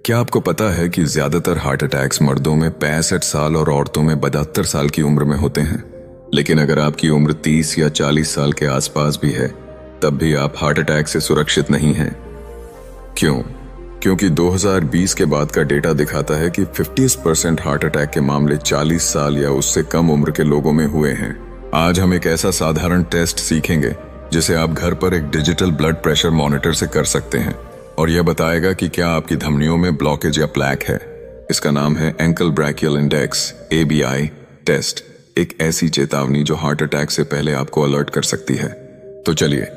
क्या आपको पता है कि ज्यादातर हार्ट अटैक्स मर्दों में 65 साल और औरतों में 72 साल की उम्र में होते हैं। लेकिन अगर आपकी उम्र 30 या 40 साल के आसपास भी है, तब भी आप हार्ट अटैक से सुरक्षित नहीं हैं। क्यों? क्योंकि 2020 के बाद का डेटा दिखाता है कि 50% हार्ट अटैक के मामले 40 साल या उससे कम उम्र के लोगों में हुए हैं। आज हम एक ऐसा साधारण टेस्ट सीखेंगे जिसे आप घर पर एक डिजिटल ब्लड प्रेशर मॉनिटर से कर सकते हैं और यह बताएगा कि क्या आपकी धमनियों में ब्लॉकेज या प्लैक है। इसका नाम है ankle brachial index ABI test, एक ऐसी चेतावनी जो हार्ट अटैक से पहले आपको अलर्ट कर सकती है। तो चलिए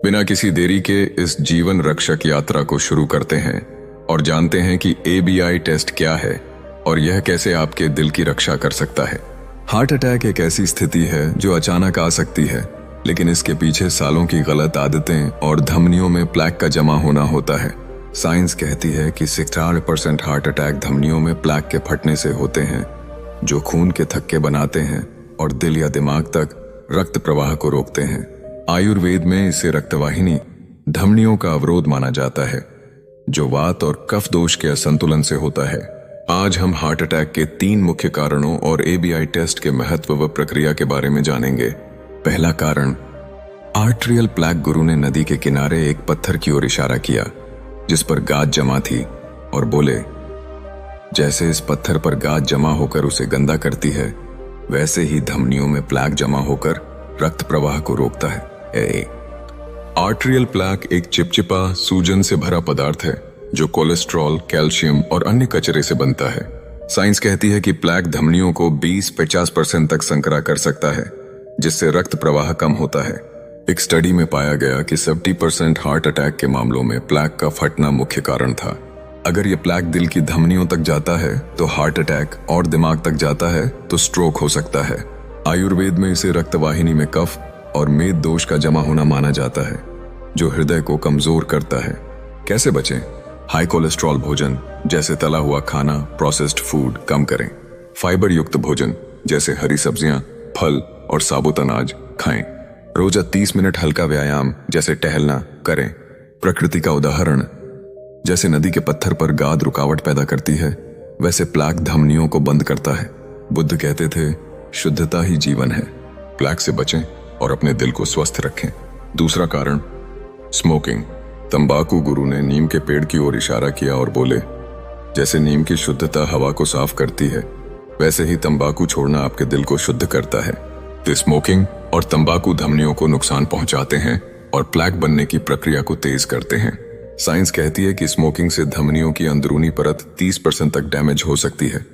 बिना किसी देरी के इस जीवन रक्षक यात्रा को शुरू करते हैं और जानते हैं कि ABI टेस्ट क्या है और यह कैसे आपके दिल की रक्षा कर सकता है। हार्ट अटैक एक ऐसी स्थिति है जो अचानक आ सकती है, लेकिन इसके पीछे सालों की गलत आदतें और धमनियों में प्लैक का जमा होना होता है। साइंस कहती है कि 66% हार्ट अटैक धमनियों में प्लैक के फटने से होते हैं, जो खून के थक्के बनाते हैं और दिल या दिमाग तक रक्त प्रवाह को रोकते हैं। आयुर्वेद में इसे रक्तवाहिनी धमनियों का अवरोध माना जाता है, जो वात और कफ दोष के असंतुलन से होता है। आज हम हार्ट अटैक के 3 मुख्य कारणों और ABI टेस्ट के महत्व व प्रक्रिया के बारे में जानेंगे। पहला कारण, आर्टरियल प्लैक। गुरु ने नदी के किनारे एक पत्थर की ओर इशारा किया जिस पर गाद जमा थी और बोले, जैसे इस पत्थर पर गाद जमा होकर उसे गंदा करती है, वैसे ही धमनियों में प्लैक जमा होकर रक्त प्रवाह को रोकता है। आर्टरियल प्लैक एक चिपचिपा सूजन से भरा पदार्थ है जो कोलेस्ट्रॉल, कैल्शियम और अन्य कचरे से बनता है। साइंस कहती है कि प्लैक धमनियों को 20-50% तक संकरा कर सकता है, जिससे रक्त प्रवाह कम होता है। एक स्टडी में पाया गया कि 70% हार्ट अटैक के मामलों में प्लैक का फटना मुख्य कारण था। अगर ये प्लैक दिल की धमनियों तक जाता है तो हार्ट अटैक और दिमाग तक जाता है तो स्ट्रोक हो सकता है। आयुर्वेद में इसे रक्तवाहिनी में कफ और मेद दोष का जमा होना माना जाता है, जो हृदय को कमजोर करता है। कैसे बचें? हाई कोलेस्ट्रॉल भोजन जैसे तला हुआ खाना, प्रोसेस्ड फूड कम करें। फाइबर युक्त भोजन जैसे हरी सब्जियां, फल और साबुत अनाज खाएं। रोजा 30 मिनट हल्का व्यायाम जैसे टहलना करें। प्रकृति का उदाहरण, जैसे नदी के पत्थर पर गाद रुकावट पैदा करती है, वैसे प्लैक धमनियों को बंद करता है। बुद्ध कहते थे, शुद्धता ही जीवन है। प्लैक से बचें और अपने दिल को स्वस्थ रखें। दूसरा कारण, स्मोकिंग। तंबाकू। गुरु ने नीम के पेड़ की ओर इशारा किया और बोले, जैसे नीम की शुद्धता हवा को साफ करती है, वैसे ही तंबाकू छोड़ना आपके दिल को शुद्ध करता है। तो स्मोकिंग और तंबाकू धमनियों को नुकसान पहुंचाते हैं और प्लैक बनने की प्रक्रिया को तेज करते हैं। साइंस कहती है कि स्मोकिंग से धमनियों की अंदरूनी परत 30% तक डैमेज हो सकती है,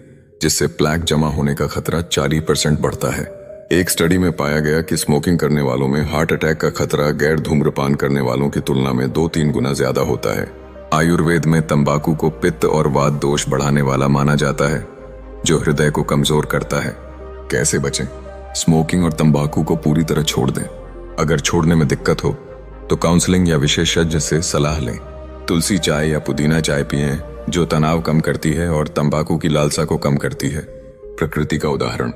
जिससे प्लैक जमा होने का खतरा 40% बढ़ता है। एक स्टडी में पाया गया कि स्मोकिंग करने वालों में हार्ट अटैक का खतरा गैर धूम्रपान करने वालों की तुलना में 2-3 गुना ज्यादा होता है। आयुर्वेद में तंबाकू को पित्त और वात दोष बढ़ाने वाला माना जाता है, जो हृदय को कमजोर करता है। कैसे बचें? स्मोकिंग और तंबाकू को पूरी तरह छोड़ दें। अगर छोड़ने में दिक्कत हो तो काउंसलिंग या विशेषज्ञ से सलाह लें। तुलसी चाय या पुदीना चाय पिएं, जो तनाव कम करती है और तंबाकू की लालसा को कम करती है। प्रकृति का उदाहरण,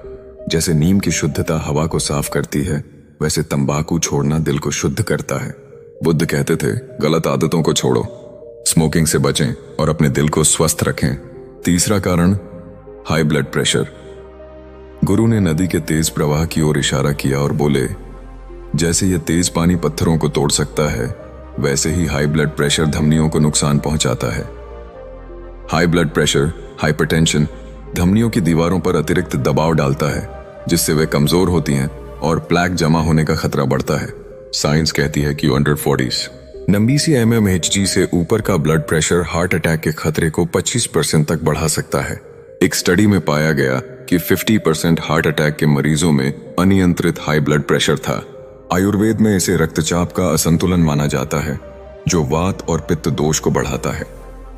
जैसे नीम की शुद्धता हवा को साफ करती है, वैसे तंबाकू छोड़ना दिल को शुद्ध करता है। बुद्ध कहते थे, गलत आदतों को छोड़ो, स्मोकिंग से बचें और अपने दिल को स्वस्थ रखें। तीसरा कारण, हाई ब्लड प्रेशर। गुरु ने नदी के तेज प्रवाह की ओर इशारा किया और बोले, जैसे ये तेज पानी पत्थरों को तोड़ सकता है, वैसे ही हाई ब्लड प्रेशर धमनियों को नुकसान पहुंचाता है। हाई ब्लड प्रेशर, हाइपरटेंशन, धमनियों की दीवारों पर अतिरिक्त दबाव डालता है, जिससे वे कमजोर होती हैं और प्लैक जमा होने का खतरा बढ़ता है। साइंस कहती है कि अंडर 40 90 mmHg से ऊपर का ब्लड प्रेशर हार्ट अटैक के खतरे को 25% तक बढ़ा सकता है। एक स्टडी में पाया गया कि 50% हार्ट अटैक के मरीजों में अनियंत्रित हाई ब्लड प्रेशर था। आयुर्वेद में इसे रक्तचाप का असंतुलन माना जाता है, जो वात और पित्त दोष को बढ़ाता है।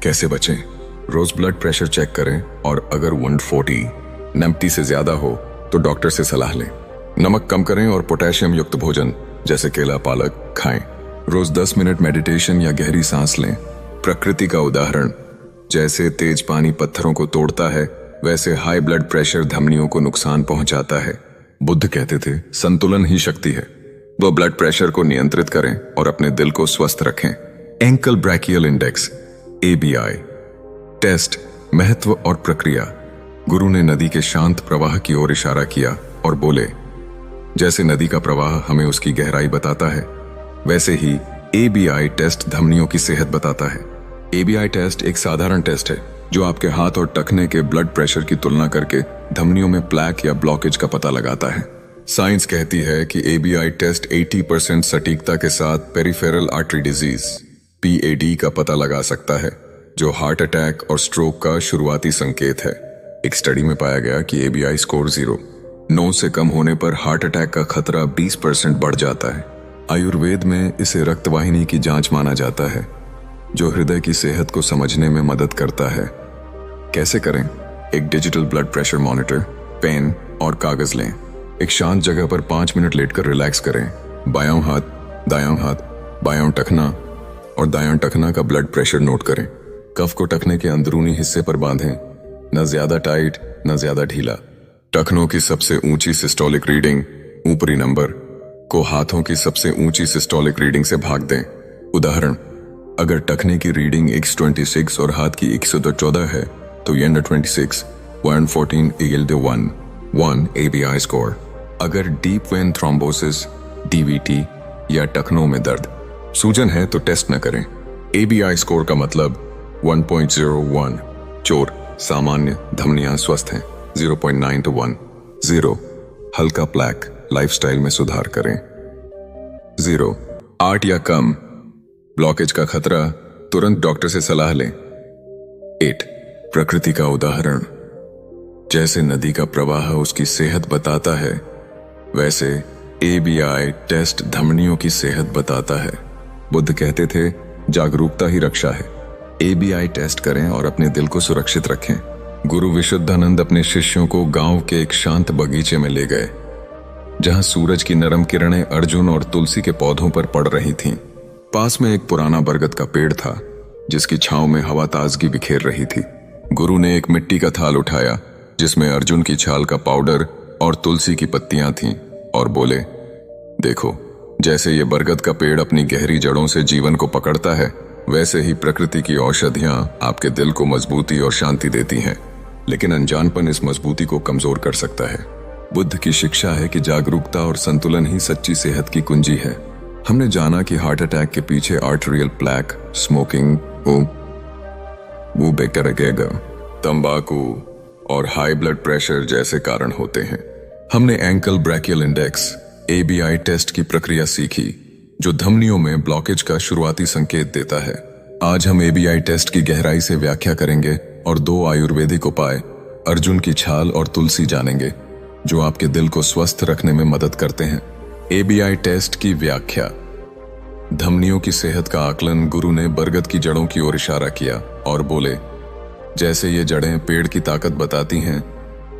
कैसे बचें? रोज ब्लड प्रेशर चेक करें और अगर 140 90 से ज्यादा हो तो डॉक्टर से सलाह लें। नमक कम करें और पोटेशियम युक्त भोजन जैसे केला, पालक खाएं। रोज 10 मिनट मेडिटेशन या गहरी सांस लें। प्रकृति का उदाहरण, जैसे तेज पानी पत्थरों को तोड़ता है, वैसे हाई ब्लड प्रेशर धमनियों को नुकसान पहुंचाता है। बुद्ध कहते थे, संतुलन ही शक्ति है। वो ब्लड प्रेशर को नियंत्रित करें और अपने दिल को स्वस्थ रखें। Ankle brachial index ABI test, महत्व और प्रक्रिया। गुरु ने नदी के शांत प्रवाह की ओर इशारा किया और बोले, जैसे नदी का प्रवाह हमें उसकी गहराई बताता है, वैसे ही ABI टेस्ट धमनियों की सेहत बताता है। ABI टेस्ट एक साधारण टेस्ट है जो आपके हाथ और टखने के ब्लड प्रेशर की तुलना करके धमनियों में प्लैक या ब्लॉकेज का पता लगाता है। साइंस कहती है कि ABI टेस्ट 80% सटीकता के साथ पेरिफेरल आर्टरी डिजीज PAD का पता लगा सकता है, जो हार्ट अटैक और स्ट्रोक का शुरुआती संकेत है। एक स्टडी में पाया गया कि ABI स्कोर 9 से कम होने पर हार्ट अटैक का खतरा 20% बढ़ जाता है। आयुर्वेद में इसे रक्तवाहिनी की जांच माना जाता है, जो हृदय की सेहत को समझने में मदद करता है। कैसे करें? एक digital blood pressure monitor, pen और कागज लें। एक शांत जगह पर 5 मिनट लेटकर रिलैक्स करें। बायां हाथ, दायां हाथ, बायां टखना और दायां टखना का ब्लड प्रेशर नोट करें। कफ को टखने के अंदरूनी हिस्से पर बांधें, न ज्यादा टाइट न ज्यादा ढीला। टखनों की सबसे ऊंची सिस्टोलिक रीडिंग, ऊपरी नंबर को हाथों की सबसे ऊंची सिस्टोलिक रीडिंग से भाग दें। उदाहरण, अगर टखने की रीडिंग 126 और हाथ की 114 है तो ये 26 114 equal to 1 ABI स्कोर। अगर डीप वेन थ्रोम्बोसिस, DVT या टखनों में दर्द, सूजन है तो टेस्ट न करें। ABI स्कोर का मतलब 1.01, चोर सामान्य, धमनियां स्वस्थ हैं। 0.9 to 1, 0 हल्का प्लैक, लाइफस्टाइल में सुधार करें। 0 8 या कम, ब्लॉकेज का खतरा, तुरंत डॉक्टर से सलाह लें। 8 प्रकृति का उदाहरण, जैसे नदी का प्रवाह उसकी सेहत बताता है, वैसे ABI टेस्ट धमनियों की सेहत बताता है। बुद्ध कहते थे, जागरूकता ही रक्षा है। ABI टेस्ट करें और अपने दिल को सुरक्षित रखें। गुरु विशुद्धानंद अपने शिष्यों को गांव के एक शांत बगीचे में ले गए, जहां सूरज की नरम किरणें अर्जुन और तुलसी के पौधों पर पड़ रही थीं। पास में एक पुराना बरगद का पेड़ था, जिसकी छांव में हवा ताजगी बिखेर रही थी। गुरु ने एक मिट्टी का थाल उठाया, जिसमें अर्जुन की छाल का पाउडर और तुलसी की पत्तियां थीं, और बोले, देखो, जैसे ये बरगद का पेड़ अपनी गहरी जड़ों से जीवन को पकड़ता है, वैसे ही प्रकृति की औषधियां आपके दिल को मजबूती और शांति देती हैं, लेकिन अनजानपन इस मजबूती को कमजोर कर सकता है। बुद्ध की शिक्षा है कि जागरूकता और संतुलन ही सच्ची सेहत की कुंजी है। हमने जाना कि हार्ट अटैक के पीछे आर्टेरियल प्लैक, स्मोकिंग, तंबाकू और हाई ब्लड प्रेशर जैसे कारण होते हैं। हमने ankle brachial index ABI test की प्रक्रिया सीखी, जो धमनियों में ब्लॉकेज का शुरुआती संकेत देता है। आज हम ABI टेस्ट की गहराई से व्याख्या करेंगे और 2 आयुर्वेदिक उपाय, अर्जुन की छाल और तुलसी, जानेंगे, जो आपके दिल को स्वस्थ रखने में मदद करते हैं। ABI टेस्ट की व्याख्या। धमनियों की सेहत का आकलन। गुरु ने बरगद की जड़ों की ओर इशारा किया और बोले, जैसे ये जड़ें पेड़ की ताकत बताती हैं,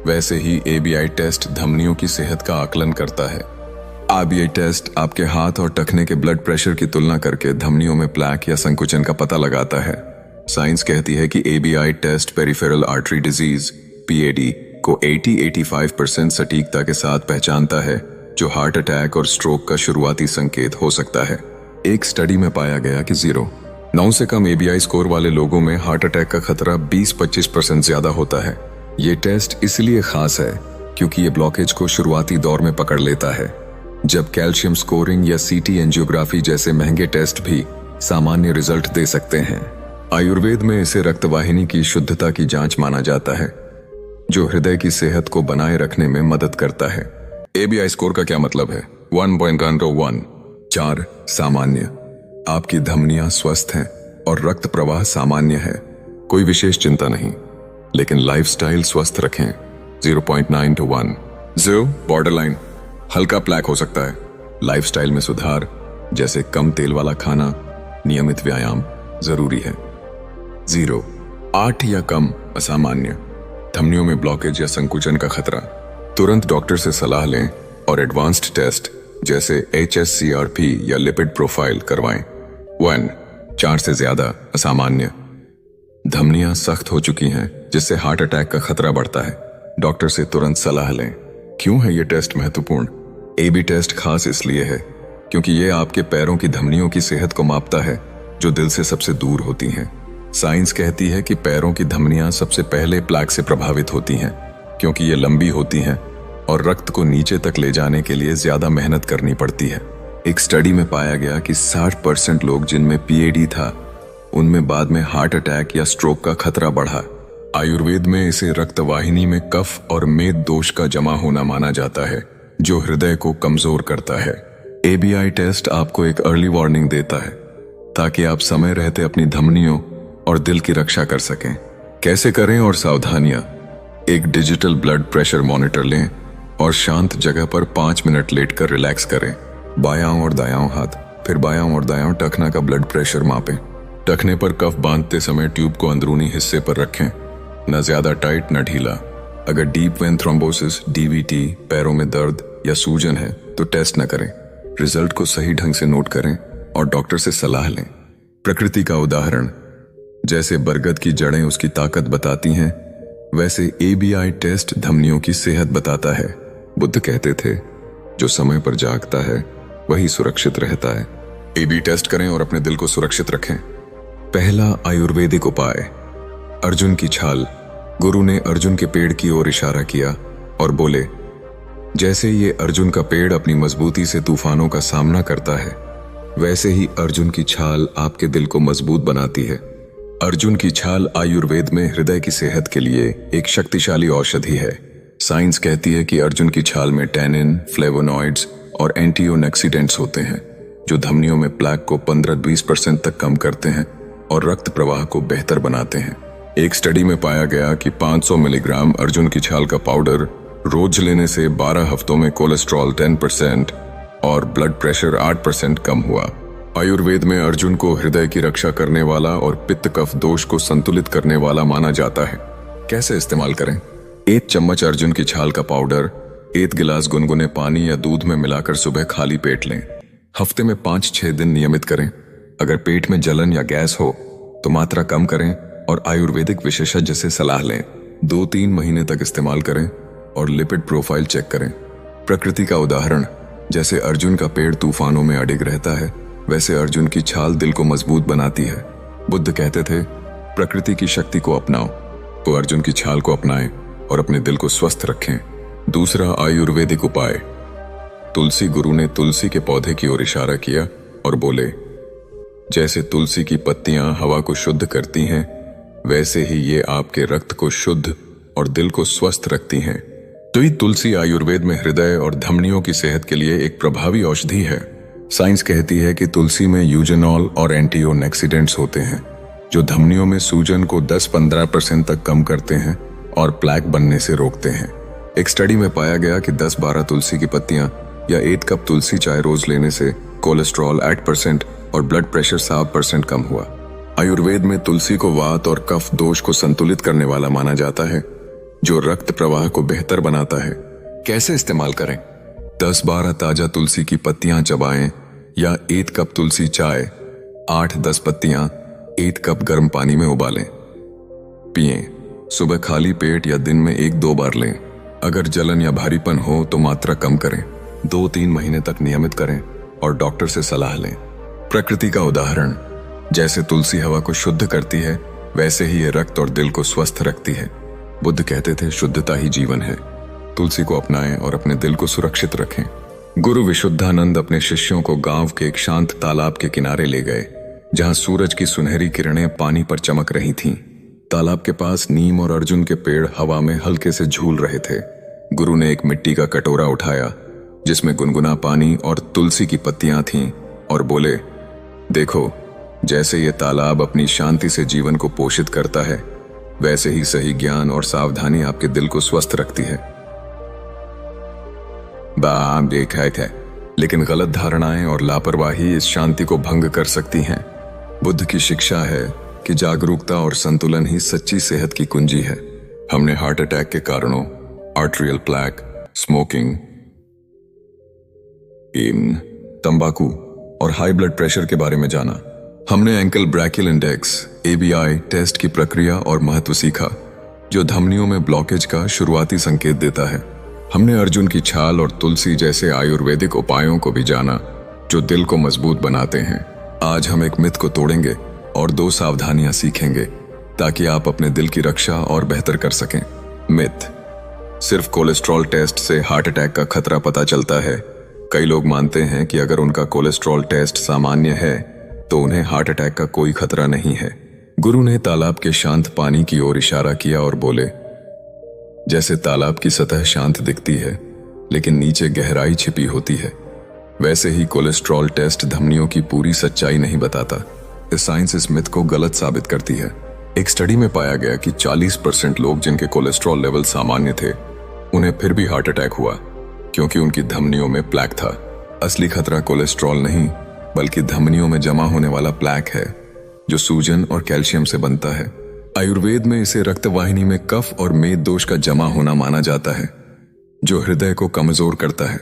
वैसे ही ABI टेस्ट धमनियों की सेहत का आकलन करता है। ABI टेस्ट आपके हाथ और टखने के ब्लड प्रेशर की तुलना करके धमनियों में प्लैक या संकुचन का पता लगाता है। साइंस कहती है कि ABI test peripheral artery disease PAD को 80-85% सटीकता के साथ पहचानता है, जो हार्ट अटैक और स्ट्रोक का शुरुआती संकेत हो सकता है। एक स्टडी में पाया गया कि 9 से कम ABI स्कोर वाले लोगों में हार्ट अटैक का खतरा 20-25% ज्यादा होता है। ये टेस्ट इसलिए खास है क्योंकि ये ब्लॉकेज को शुरुआती दौर में पकड़ लेता है, जब कैल्शियम स्कोरिंग या CT एंजियोग्राफी जैसे महंगे टेस्ट भी सामान्य रिजल्ट दे सकते हैं। आयुर्वेद में इसे रक्तवाहिनी की शुद्धता की जांच माना जाता है, जो हृदय की सेहत को बनाए रखने में मदद करता है। ABI स्कोर का क्या मतलब है? 1.1 4 सामान्य, आपकी धमनियां स्वस्थ हैं और रक्त प्रवाह सामान्य है, कोई विशेष चिंता नहीं, लेकिन लाइफस्टाइल स्वस्थ रखें। 0.9 to 1 0 बॉर्डरलाइन, हल्का प्लैक हो सकता है, लाइफस्टाइल में सुधार, जैसे कम तेल वाला खाना, नियमित व्यायाम जरूरी है। 0 8 या कम असामान्य, धमनियों में ब्लॉकेज या संकुचन का खतरा, तुरंत डॉक्टर से सलाह लें और एडवांस्ड टेस्ट जैसे HSCRP या लिपिड प्रोफाइल करवाएं। 1 4 से ज्यादा असामान्य, धमनियां सख्त हो चुकी हैं जिससे हार्ट अटैक का खतरा बढ़ता है, डॉक्टर से तुरंत सलाह लें। क्यों है ये टेस्ट महत्वपूर्ण? AB टेस्ट खास इसलिए है क्योंकि ये आपके पैरों की धमनियों की सेहत को मापता है, जो दिल से सबसे दूर होती हैं। साइंस कहती है कि पैरों की धमनियां सबसे पहले प्लेग से प्रभावित होती हैं, क्योंकि ये लंबी होती हैं और रक्त को नीचे तक ले जाने के लिए ज्यादा मेहनत करनी पड़ती है। एक स्टडी में पाया गया कि 60% लोग जिनमें पीएडी था, उनमें बाद में हार्ट अटैक या स्ट्रोक का खतरा बढ़ा। आयुर्वेद में इसे रक्तवाहिनी में कफ और मेद दोष का जमा होना माना जाता है, जो हृदय को कमजोर करता है। एबीआई टेस्ट आपको एक अर्ली वार्निंग देता है, ताकि आप समय रहते अपनी धमनियों और दिल की रक्षा कर सकें। कैसे करें और सावधानियां? एक डिजिटल ब्लड प्रेशर मॉनिटर लें और शांत जगह पर 5 मिनट लेटकर रिलैक्स करें। बायां और दायां हाथ, फिर बायां और दायां टखना का ब्लड प्रेशर मापें। टखने पर कफ बांधते समय ट्यूब को अंदरूनी हिस्से पर रखें, न ज्यादा टाइट न ढीला। अगर डीप वेन थ्रोम्बोसिस, डीवीटी, पैरों में दर्द या सूजन है तो टेस्ट न करें। रिजल्ट को सही ढंग से नोट करें और डॉक्टर से सलाह लें। प्रकृति का उदाहरण, जैसे बरगद की जड़ें उसकी ताकत बताती हैं, वैसे एबीआई टेस्ट धमनियों की सेहत बताता है। बुद्ध कहते थे, जो समय पर जागता है वही सुरक्षित रहता है। एबी टेस्ट करें और अपने दिल को सुरक्षित रखें। पहला आयुर्वेदिक उपाय, अर्जुन की छाल। गुरु ने अर्जुन के पेड़ की ओर इशारा किया और बोले, जैसे ये अर्जुन का पेड़ अपनी मजबूती से तूफानों का सामना करता है, वैसे ही अर्जुन की छाल आपके दिल को मजबूत बनाती है। अर्जुन की छाल आयुर्वेद में हृदय की सेहत के लिए एक शक्तिशाली औषधि है। साइंस कहती है कि अर्जुन की छाल में टैनिन, फ्लेवोनॉइड्स और एंटीऑक्सीडेंट्स होते हैं, जो धमनियों में प्लेग को 15-20% तक कम करते हैं और रक्त प्रवाह को बेहतर बनाते हैं। एक स्टडी में पाया गया कि 500 मिलीग्राम अर्जुन की छाल का पाउडर रोज लेने से 12 हफ्तों में कोलेस्ट्रॉल 10% और ब्लड प्रेशर 8% कम हुआ। आयुर्वेद में अर्जुन को हृदय की रक्षा करने वाला और पित्त कफ दोष को संतुलित करने वाला माना जाता है। कैसे इस्तेमाल करें? 1 चम्मच अर्जुन की छाल का पाउडर 1 गिलास गुनगुने पानी या दूध में मिलाकर सुबह खाली पेट लें। हफ्ते में 5-6 दिन नियमित करें। अगर पेट में जलन या गैस हो तो मात्रा कम करें और आयुर्वेदिक विशेषज्ञ से सलाह लें। 2-3 महीने तक इस्तेमाल करें और लिपिड प्रोफाइल चेक करें। प्रकृति का उदाहरण, जैसे अर्जुन का पेड़ तूफानों में अडिग रहता है, वैसे अर्जुन की छाल दिल को मजबूत बनाती है। बुद्ध कहते थे, प्रकृति की शक्ति को अपनाओ, तो अर्जुन की छाल को अपनाएं और अपने दिल को स्वस्थ रखें। दूसरा आयुर्वेदिक उपाय, तुलसी। गुरु ने तुलसी के पौधे की ओर इशारा किया और बोले, जैसे तुलसी की पत्तियां हवा को शुद्ध करती हैं, वैसे ही ये आपके रक्त को शुद्ध और दिल को स्वस्थ रखती हैं। तो ये तुलसी आयुर्वेद में हृदय और धमनियों की सेहत के लिए एक प्रभावी औषधि है। साइंस कहती है कि तुलसी में यूजेनॉल और एंटीऑक्सीडेंट्स होते हैं, जो धमनियों में सूजन को 10-15% तक कम करते हैं और प्लेग बनने से रोकते हैं। एक स्टडी में पाया गया कि 10-12 तुलसी की पत्तियां या 1 कप तुलसी चाय रोज लेने से कोलेस्ट्रॉल 8% और ब्लड प्रेशर 7% कम हुआ। आयुर्वेद में तुलसी को वात और कफ दोष को संतुलित करने वाला माना जाता है, जो रक्त प्रवाह को बेहतर बनाता है। कैसे इस्तेमाल करें? 10-12 ताजा तुलसी की पत्तियां चबाएं या 1 कप तुलसी चाय 8-10 पत्तियां 1 कप गर्म पानी में उबालें, पिएं। सुबह खाली पेट या दिन में 1-2 बार लें। अगर जलन या भारीपन हो तो मात्रा कम करें। 2-3 महीने तक नियमित करें और डॉक्टर से सलाह लें। प्रकृति का उदाहरण, जैसे तुलसी हवा को शुद्ध करती है, वैसे ही ये रक्त और दिल को स्वस्थ रखती है। बुद्ध कहते थे, शुद्धता ही जीवन है। तुलसी को अपनाएं और अपने दिल को सुरक्षित रखें। गुरु विशुद्धानंद अपने शिष्यों को गांव के एक शांत तालाब के किनारे ले गए, जहां सूरज की सुनहरी किरणें पानी पर चमक रही थीं। तालाब के पास नीम और अर्जुन के पेड़ हवा में हल्के से झूल रहे थे। गुरु ने एक मिट्टी का कटोरा उठाया, जिसमें गुनगुना पानी और तुलसी की पत्तियां थीं, और बोले, देखो, जैसे ये तालाब अपनी शांति से जीवन को पोषित करता है, वैसे ही सही ज्ञान और सावधानी आपके दिल को स्वस्थ रखती है। आप देखा थे, लेकिन गलत धारणाएं और लापरवाही इस शांति को भंग कर सकती हैं। बुद्ध की शिक्षा है कि जागरूकता और संतुलन ही सच्ची सेहत की कुंजी है। हमने हार्ट अटैक के कारणों, आर्टरियल प्लेग, स्मोकिंग, तंबाकू और हाई ब्लड प्रेशर के बारे में जाना। हमने ankle brachial index (ABI) test की प्रक्रिया और महत्व सीखा, जो धमनियों में ब्लॉकेज का शुरुआती संकेत देता है। हमने अर्जुन की छाल और तुलसी जैसे आयुर्वेदिक उपायों को भी जाना, जो दिल को मजबूत बनाते हैं। आज हम एक मिथ को तोड़ेंगे और 2 सावधानियां सीखेंगे ताकि आप अपने दिल की रक्षा और बेहतर कर सकें। मिथ: सिर्फ कोलेस्ट्रॉल टेस्ट से हार्ट अटैक का खतरा पता चलता है। कई लोग मानते हैं कि अगर उनका कोलेस्ट्रॉल टेस्ट सामान्य है तो उन्हें हार्ट अटैक का कोई खतरा नहीं है। गुरु ने तालाब के शांत पानी की ओर इशारा किया और बोले, जैसे तालाब की सतह शांत दिखती है लेकिन नीचे गहराई छिपी होती है, वैसे ही कोलेस्ट्रॉल टेस्ट धमनियों की पूरी सच्चाई नहीं बताता। इस साइंस इस मिथ को गलत साबित करती है। एक स्टडी में पाया गया कि 40% लोग जिनके कोलेस्ट्रॉल लेवल सामान्य थे उन्हें फिर भी हार्ट अटैक हुआ क्योंकि उनकी धमनियों में प्लैक था। असली खतरा कोलेस्ट्रॉल नहीं बल्कि धमनियों में जमा होने वाला प्लैक है जो सूजन और कैल्शियम से बनता है। आयुर्वेद में इसे रक्तवाहिनी में कफ और मेद दोष का जमा होना माना जाता है जो हृदय को कमजोर करता है।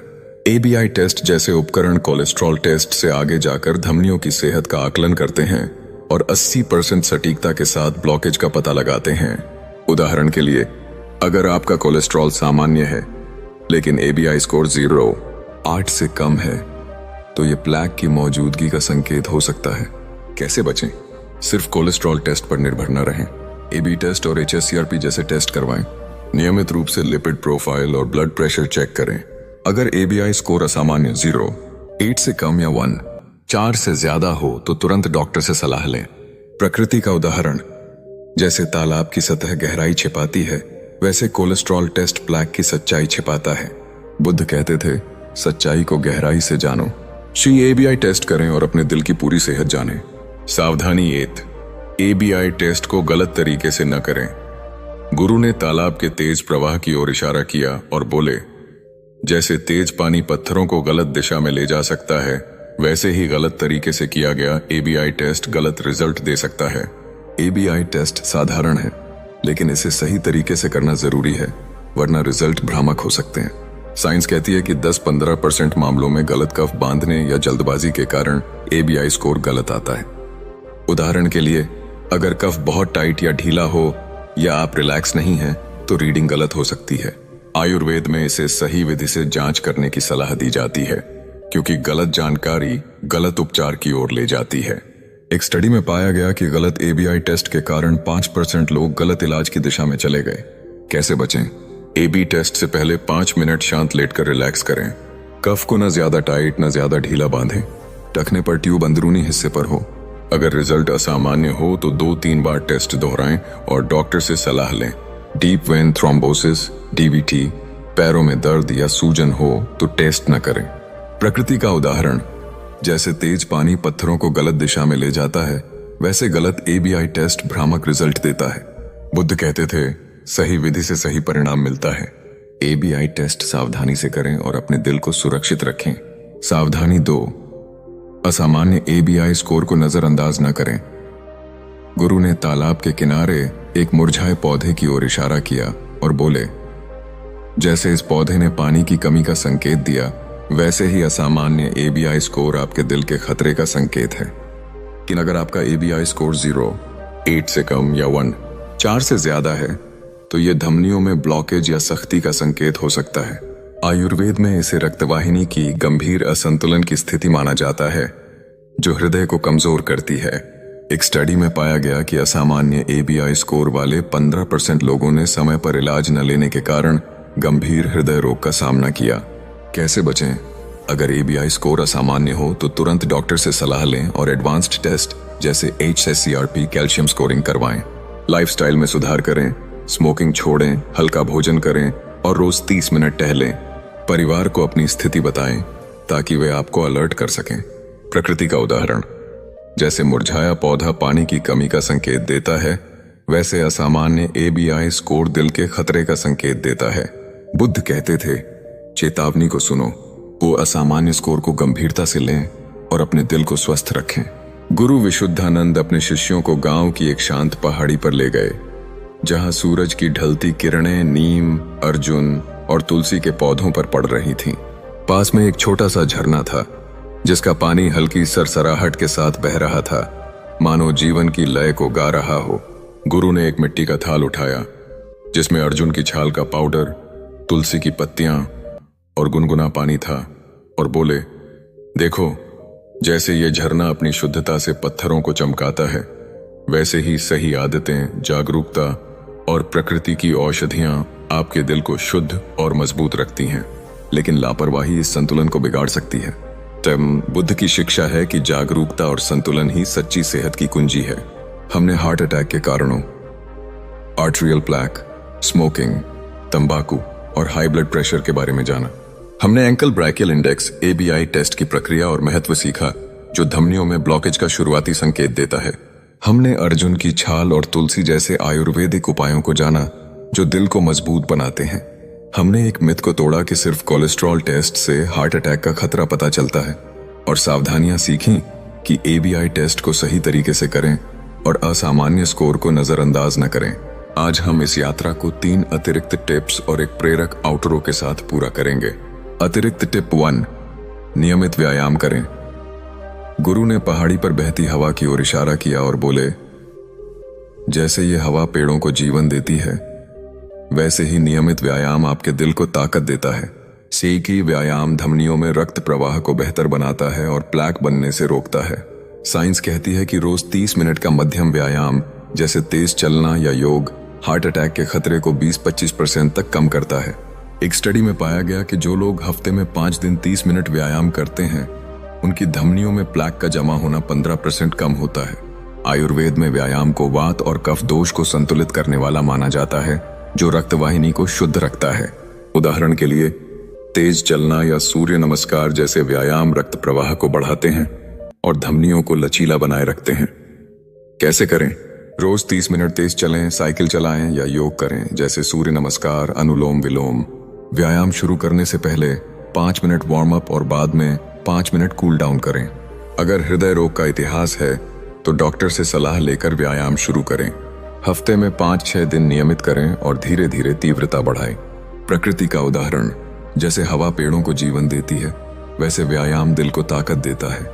ABI टेस्ट जैसे उपकरण कोलेस्ट्रॉल टेस्ट से आगे जाकर धमनियों की सेहत का आकलन करते हैं और 80% सटीकता के साथ ब्लॉकेज का पता लगाते हैं। उदाहरण के लिए, अगर आपका कोलेस्ट्रॉल सामान्य है लेकिन ABI स्कोर 8 से कम है तो यह प्लैक की मौजूदगी का संकेत हो सकता है। कैसे बचें? सिर्फ कोलेस्ट्रॉल टेस्ट पर निर्भर न रहें। AB टेस्ट और HSCRP जैसे टेस्ट करवाएं। नियमित रूप से लिपिड प्रोफाइल और ब्लड प्रेशर चेक करें। अगर ABI स्कोर असामान्य 0, 8 से कम या 1, 4 से ज्यादा हो तो तुरंत डॉक्टर से सलाह लें। प्रकृति का उदाहरण: जैसे तालाब की सतह गहराई छिपाती है वैसे कोलेस्ट्रॉल टेस्ट प्लैक की सच्चाई छिपाता है। बुद्ध कहते थे, सच्चाई को गहराई से जानो। ABI टेस्ट करें और अपने दिल की पूरी सेहत जानें। सावधानी: ABI टेस्ट को गलत तरीके से न करें। गुरु ने तालाब के तेज प्रवाह की ओर इशारा किया और बोले, जैसे तेज पानी पत्थरों को गलत दिशा में ले जा सकता है वैसे ही गलत तरीके से किया गया ABI टेस्ट गलत रिजल्ट दे सकता है। ABI टेस्ट साधारण है लेकिन इसे सही तरीके से करना जरूरी है वरना रिजल्ट भ्रामक हो सकते हैं। साइंस कहती है कि 10-15% मामलों में गलत कफ बांधने या जल्दबाजी के कारण ABI स्कोर गलत आता है। उदाहरण के लिए, अगर कफ बहुत टाइट या ढीला हो या आप रिलैक्स नहीं हैं तो रीडिंग गलत हो सकती है। आयुर्वेद में इसे सही विधि से जांच करने की सलाह दी जाती है क्योंकि गलत जानकारी गलत उपचार की ओर ले जाती है। एक स्टडी में पाया गया कि गलत ABI टेस्ट के कारण 5% लोग गलत इलाज की दिशा में चले गए। कैसे बचें? AB टेस्ट से पहले 5 मिनट शांत लेटकर रिलैक्स करें। कफ को न ज्यादा टाइट न ज्यादा ढीला बांधें। टखने पर ट्यूब अंदरूनी हिस्से पर हो। अगर रिजल्ट असामान्य हो तो 2-3 बार टेस्ट दोहराएं और डॉक्टर से सलाह लें। डीप वेन थ्रोम्बोसिस, DVT, पैरों में दर्द या सूजन हो तो टेस्ट न करें। प्रकृति का उदाहरण: जैसे तेज पानी पत्थरों को गलत दिशा में ले जाता है वैसे गलत ABI टेस्ट भ्रामक रिजल्ट देता है। बुद्ध कहते थे, सही विधि से सही परिणाम मिलता है। ABI टेस्ट सावधानी से करें और अपने दिल को सुरक्षित रखें। सावधानी 2: असामान्य ABI स्कोर को नजरअंदाज न करें। गुरु ने तालाब के किनारे एक मुरझाए पौधे की ओर इशारा किया और बोले, जैसे इस पौधे ने पानी की कमी का संकेत दिया वैसे ही असामान्य ABI स्कोर आपके दिल के खतरे का संकेत है। लेकिन अगर आपका ABI स्कोर 0, 8 से कम या 1, 4 से ज्यादा है तो यह धमनियों में ब्लॉकेज या सख्ती का संकेत हो सकता है। आयुर्वेद में इसे रक्तवाहिनी की गंभीर असंतुलन की स्थिति माना जाता है जो हृदय को कमजोर करती है। एक स्टडी में पाया गया कि असामान्य ABI स्कोर वाले 15% लोगों ने समय पर इलाज न लेने के कारण गंभीर हृदय रोग का सामना किया। कैसे बचें? अगर ABI स्कोर असामान्य हो तो तुरंत डॉक्टर से सलाह लें और एडवांस्ड टेस्ट जैसे HSCRP, कैल्शियम स्कोरिंग करवाएं। लाइफस्टाइल में सुधार करें, स्मोकिंग छोड़ें, हल्का भोजन करें और रोज 30 मिनट टहलें। परिवार को अपनी स्थिति बताएं ताकि वे आपको अलर्ट कर सकें। प्रकृति का उदाहरण: जैसे मुरझाया पौधा पानी की कमी का संकेत देता है वैसे असामान्य ABI स्कोर दिल के खतरे का संकेत देता है। बुद्ध कहते थे, चेतावनी को सुनो, वो असामान्य स्कोर को गंभीरता से लें और अपने दिल को स्वस्थ रखें। गुरु विशुद्धानंद अपने शिष्यों को गांव की एक शांत पहाड़ी पर ले गए जहां सूरज की ढलती किरणें नीम, अर्जुन और तुलसी के पौधों पर पड़ रही थीं। पास में एक छोटा सा झरना था जिसका पानी हल्की सरसराहट के साथ बह रहा था, मानो जीवन की लय को गा रहा हो। गुरु ने एक मिट्टी का थाल उठाया जिसमें अर्जुन की छाल का पाउडर, तुलसी की पत्तियां और गुनगुना पानी था और बोले, देखो, जैसे ये झरना अपनी शुद्धता से पत्थरों को चमकाता है वैसे ही सही आदतें, जागरूकता और प्रकृति की औषधियां आपके दिल को शुद्ध और मजबूत रखती हैं, लेकिन लापरवाही इस संतुलन को बिगाड़ सकती है। तब बुद्ध की शिक्षा है कि जागरूकता और संतुलन ही सच्ची सेहत की कुंजी है। हमने हार्ट अटैक के कारणों, आर्टरियल प्लैक, स्मोकिंग, तंबाकू और हाई ब्लड प्रेशर के बारे में जाना। हमने ankle brachial index ABI test की प्रक्रिया और महत्व सीखा, जो धमनियों में ब्लॉकेज का शुरुआती संकेत देता है। हमने अर्जुन की छाल और तुलसी जैसे आयुर्वेदिक उपायों को जाना, जो दिल को मजबूत बनाते हैं। हमने एक मिथ को तोड़ा कि सिर्फ कोलेस्ट्रॉल टेस्ट से हार्ट अटैक का खतरा पता चलता है, और सावधानियां सीखी कि ABI टेस्ट को सही तरीके से करें और असामान्य स्कोर को नजरअंदाज न करें। आज हम इस यात्रा को 3 अतिरिक्त टिप्स और एक प्रेरक आउटरो के साथ पूरा करेंगे। अतिरिक्त टिप 1, नियमित व्यायाम करें। गुरु ने पहाड़ी पर बहती हवा की ओर इशारा किया और बोले, जैसे ये हवा पेड़ों को जीवन देती है, वैसे ही नियमित व्यायाम आपके दिल को ताकत देता है। सेकी व्यायाम धमनियों में रक्त प्रवाह को बेहतर बनाता है और प्लैक बनने से रोकता है। साइंस कहती है कि रोज 30 मिनट का मध्यम व्यायाम जैसे तेज चलना या योग हार्ट अटैक के खतरे को 20-25% तक कम करता है। एक स्टडी में पाया गया कि जो लोग हफ्ते में 5 दिन 30 मिनट व्यायाम करते हैं, उनकी धमनियों में प्लैक का जमा होना 15% कम होता है। आयुर्वेद में व्यायाम को वात और कफ दोष को संतुलित करने वाला माना जाता है, जो रक्तवाहिनी को शुद्ध रखता है। उदाहरण के लिए, तेज चलना या सूर्य नमस्कार जैसे व्यायाम रक्त प्रवाह को बढ़ाते हैं और धमनियों को लचीला बनाए रखते हैं। कैसे करें? रोज 30 मिनट तेज चलें, साइकिल चलाएं या योग करें, जैसे सूर्य नमस्कार, अनुलोम विलोम। व्यायाम शुरू करने से पहले 5 मिनट वार्म अप और बाद में 5 मिनट कूल डाउन करें। अगर हृदय रोग का इतिहास है तो डॉक्टर से सलाह लेकर व्यायाम शुरू करें। हफ्ते में 5-6 दिन नियमित करें और धीरे धीरे तीव्रता बढ़ाएं। प्रकृति का उदाहरण, जैसे हवा पेड़ों को जीवन देती है, वैसे व्यायाम दिल को ताकत देता है।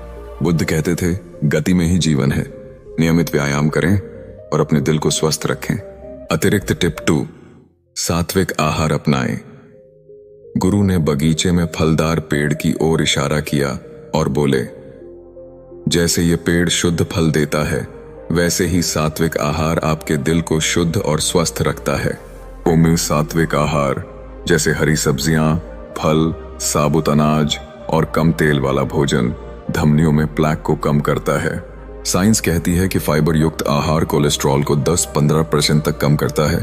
बुद्ध कहते थे, गति में ही जीवन है। नियमित व्यायाम करें और अपने दिल को स्वस्थ रखें। अतिरिक्त टिप 2, सात्विक आहार अपनाएं। गुरु ने बगीचे में फलदार पेड़ की ओर इशारा किया और बोले, जैसे ये पेड़ शुद्ध फल देता है, वैसे ही सात्विक आहार आपके दिल को शुद्ध और स्वस्थ रखता है। में सात्विक आहार जैसे हरी सब्जियां, फल, साबुत अनाज और कम तेल वाला भोजन धमनियों में प्लैक को कम करता है। साइंस कहती है कि फाइबर युक्त आहार कोलेस्ट्रॉल को 10-15% तक कम करता है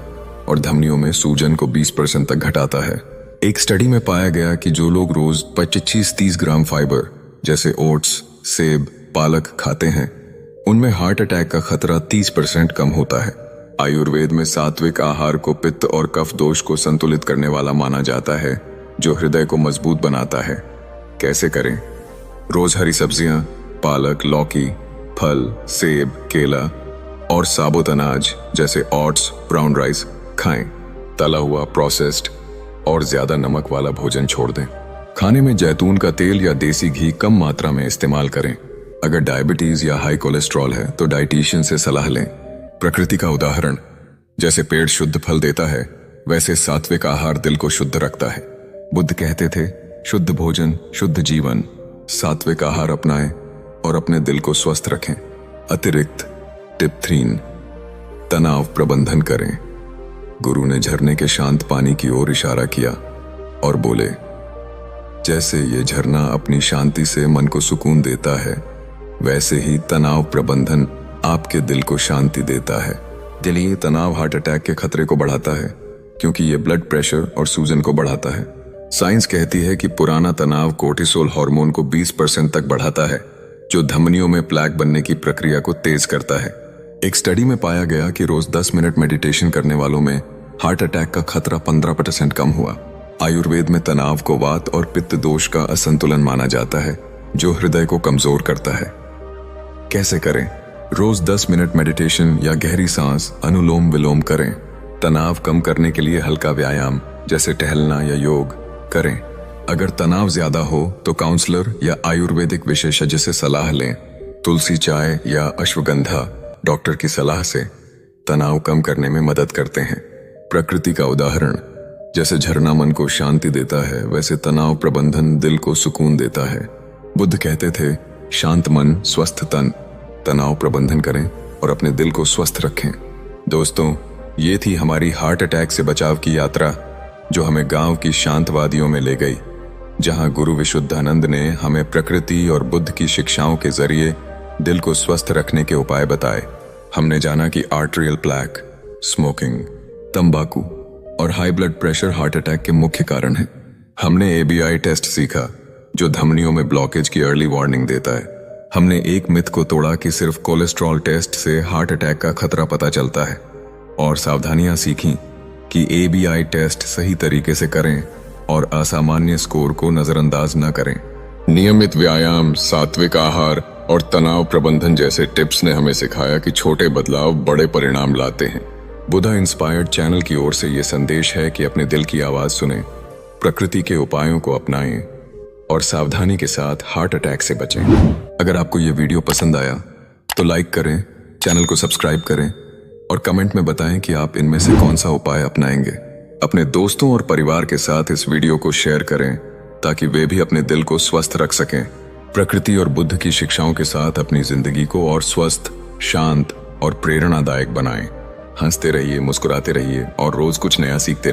और धमनियों में सूजन को 20% तक घटाता है। एक स्टडी में पाया गया कि जो लोग रोज 25-30 ग्राम फाइबर जैसे ओट्स, सेब, पालक खाते हैं, उनमें हार्ट अटैक का खतरा 30% कम होता है। आयुर्वेद में सात्विक आहार को पित्त और कफ दोष को संतुलित करने वाला माना जाता है, जो हृदय को मजबूत बनाता है। कैसे करें? रोज हरी सब्जियां, पालक, लौकी, फल, सेब, केला और साबुत अनाज जैसे ओट्स, ब्राउन राइस खाएं। तला हुआ, प्रोसेस्ड और ज्यादा नमक वाला भोजन छोड़ दें। खाने में जैतून का तेल या देसी घी कम मात्रा में इस्तेमाल करें। अगर डायबिटीज या हाई कोलेस्ट्रॉल है तो डाइटिशियन से सलाह लें। प्रकृति का उदाहरण, जैसे पेड़ शुद्ध फल देता है, वैसे सात्विक आहार दिल को शुद्ध रखता है। बुद्ध कहते थे, शुद्ध भोजन, शुद्ध जीवन। सात्विक आहार अपनाएं और अपने दिल को स्वस्थ रखें। अतिरिक्त टिप 3, तनाव प्रबंधन करें। गुरु ने झरने के शांत पानी की ओर इशारा किया और बोले, जैसे ये झरना अपनी शांति से मन को सुकून देता है, वैसे ही तनाव प्रबंधन आपके दिल को शांति देता है। दिली तनाव हार्ट अटैक के खतरे को बढ़ाता है, क्योंकि ये ब्लड प्रेशर और सूजन को बढ़ाता है। साइंस कहती है कि पुराना तनाव कोर्टिसोल हार्मोन को 20% तक बढ़ाता है, जो धमनियों में प्लैक बनने की प्रक्रिया को तेज करता है। एक स्टडी में पाया गया कि रोज 10 मिनट मेडिटेशन करने वालों में हार्ट अटैक का खतरा 15% कम हुआ। आयुर्वेद में तनाव को वात और पित्त दोष का असंतुलन माना जाता है, जो हृदय को कमजोर करता है। कैसे करें? रोज 10 मिनट मेडिटेशन या गहरी सांस, अनुलोम विलोम करें। तनाव कम करने के लिए हल्का व्यायाम जैसे टहलना या योग करें। अगर तनाव ज्यादा हो तो काउंसलर या आयुर्वेदिक विशेषज्ञ से सलाह लें। तुलसी चाय या अश्वगंधा डॉक्टर की सलाह से तनाव कम करने में मदद करते हैं। प्रकृति का उदाहरण, जैसे झरना मन को शांति देता है, वैसे तनाव प्रबंधन दिल को सुकून देता है। बुद्ध कहते थे, शांत मन, स्वस्थ तन। तनाव प्रबंधन करें और अपने दिल को स्वस्थ रखें। दोस्तों, ये थी हमारी हार्ट अटैक से बचाव की यात्रा, जो हमें गांव की शांत वादियों में ले गई, जहां गुरु विशुद्धानंद ने हमें प्रकृति और बुद्ध की शिक्षाओं के जरिए दिल को स्वस्थ रखने के उपाय बताए। हमने जाना कि आर्टरियल प्लैक, स्मोकिंग, तंबाकू और high blood pressure heart attack के मुख्य कारण हैं। हमने ABI टेस्ट सीखा, जो धमनियों में ब्लॉकेज की अर्ली वार्निंग देता है। हमने एक मिथ को तोड़ा कि सिर्फ कोलेस्ट्रॉल टेस्ट से हार्ट अटैक का खतरा पता चलता है, और सावधानियां सीखी कि ABI टेस्ट सही तरीके से करें और असामान्य स्कोर को नजरअंदाज न करें। नियमित व्यायाम, सात्विक आहार और तनाव प्रबंधन जैसे टिप्स ने हमें सिखाया कि छोटे बदलाव बड़े परिणाम लाते हैं। बुधा इंस्पायर्ड चैनल की ओर से यह संदेश है कि अपने दिल की आवाज सुनें, प्रकृति के उपायों को अपनाएं और सावधानी के साथ हार्ट अटैक से बचें। अगर आपको यह वीडियो पसंद आया तो लाइक करें, चैनल को सब्सक्राइब करें और कमेंट में बताएं कि आप इनमें से कौन सा उपाय अपनाएंगे। अपने दोस्तों और परिवार के साथ इस वीडियो को शेयर करें ताकि वे भी अपने दिल को स्वस्थ रख सकें। प्रकृति और बुद्ध की शिक्षाओं के साथ अपनी जिंदगी को और स्वस्थ, शांत और प्रेरणादायक बनाएं। हंसते रहिए, मुस्कुराते रहिए और रोज कुछ नया सीखते रहिए।